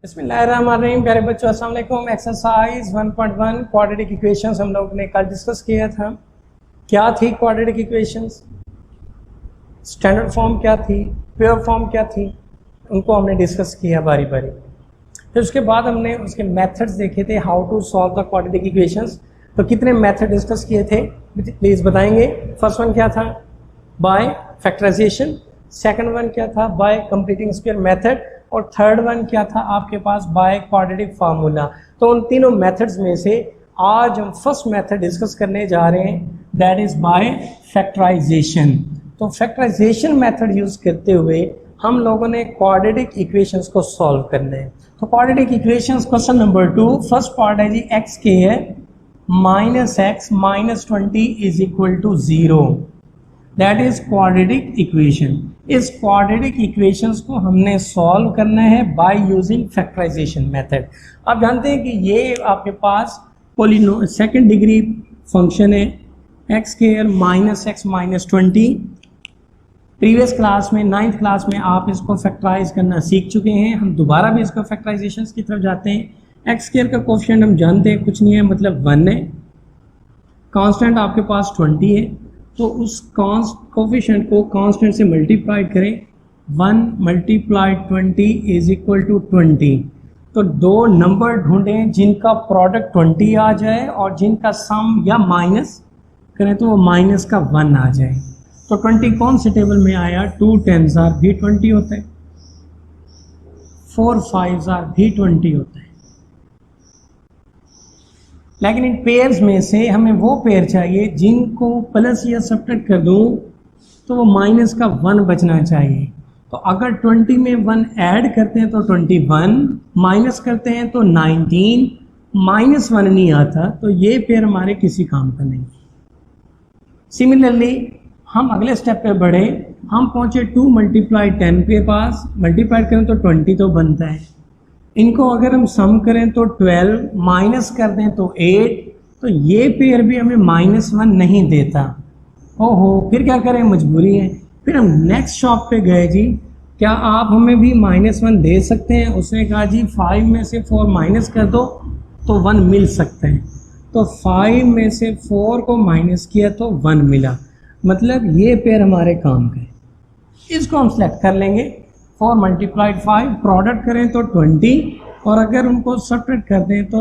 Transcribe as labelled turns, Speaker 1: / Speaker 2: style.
Speaker 1: बिस्मिल्लाहिर्रहमानिर्रहीम। प्यारे बच्चों अस्सलाम वालेकुम। एक्सरसाइज 1.1 क्वाड्रेटिक इक्वेशंस हम लोग ने कल डिस्कस किया था। क्या थी क्वाड्रेटिक इक्वेशंस, स्टैंडर्ड फॉर्म क्या थी, प्योर फॉर्म क्या थी, उनको हमने डिस्कस किया बारी बारी। फिर उसके बाद हमने उसके मेथड्स देखे थे, how to solve the quadratic equations. तो कितने मेथड डिस्कस किए थे प्लीज़ बताएंगे। फर्स्ट वन क्या था, बाय फैक्टराइजेशन। सेकंड वन क्या था, बाय कंप्लीटिंग स्क्वायर मेथड। और थर्ड वन क्या था आपके पास, बाय क्वाड्रेटिक फार्मूला। तो उन तीनों मेथड्स में से आज हम फर्स्ट मेथड डिस्कस करने जा रहे हैं, दैट इज बाय फैक्टराइजेशन। तो फैक्टराइजेशन मेथड यूज करते हुए हम लोगों ने क्वाड्रेटिक इक्वेशंस को सॉल्व करना है। तो quadratic equations question number 2, first part है जी एक्स के है minus x minus 20 is equal to 0, that is quadratic equation. इस क्वाड्रेटिक इक्वेशंस को हमने सॉल्व करना है बाय यूजिंग फैक्टराइजेशन मेथड। आप जानते हैं कि ये आपके पास सेकंड डिग्री फंक्शन है x square minus x minus 20। Previous class में 9th क्लास में आप इसको फैक्टराइज करना सीख चुके हैं। हम दोबारा भी इसको फैक्टराइजेशन की तरफ जाते हैं। एक्स स्क्वायर का कोफिशिएंट हम जानते हैं कुछ नहीं है, मतलब 1 है। कांस्टेंट आपके पास 20 है, तो उस कोफिशिएंट को कांस्टेंट से मल्टीप्लाइड करें। 1 मल्टीप्लाइड 20 इज इक्वल टू 20। तो दो नंबर ढूंढें जिनका प्रोडक्ट 20 आ जाए और जिनका सम या माइनस करें तो वो माइनस का 1 आ जाए। तो 20 कौन से टेबल में आया, 2 10s आर भी 20 होता है, 4 5s आर भी 20 होता है। लेकिन इन पेयर्स में से हमें वो पेयर चाहिए जिनको प्लस या सब्ट्रैक्ट कर दूं तो वो माइनस का 1 बचना चाहिए। तो अगर 20 में 1 ऐड करते हैं तो 21, माइनस करते हैं तो 19, माइनस 1 नहीं आता, तो ये पेयर हमारे किसी काम का नहीं। सिमिलरली हम अगले स्टेप पे बढ़े, हम पहुंचे 2 मल्टीप्लाई 10 के पास। मल्टीप्लाई करें तो 20 तो बनता है। इनको अगर हम सम करें तो 12, माइनस कर दें तो 8, तो ये पेयर भी हमें -1 नहीं देता। ओहो, फिर क्या करें, मजबूरी है। फिर हम नेक्स्ट शॉप पे गए जी, क्या आप हमें भी -1 दे सकते हैं? उसने कहा जी 5 में से 4 माइनस कर दो तो 1 मिल सकता है। तो 5 में से 4 को माइनस किया तो 1 मिला, मतलब ये पेयर हमारे काम का है। इसको हम सेलेक्ट कर लेंगे। 4 मल्टीप्लाइड 5, प्रोडक्ट करें तो 20, और अगर उनको सब्ट्रैक्ट कर दें तो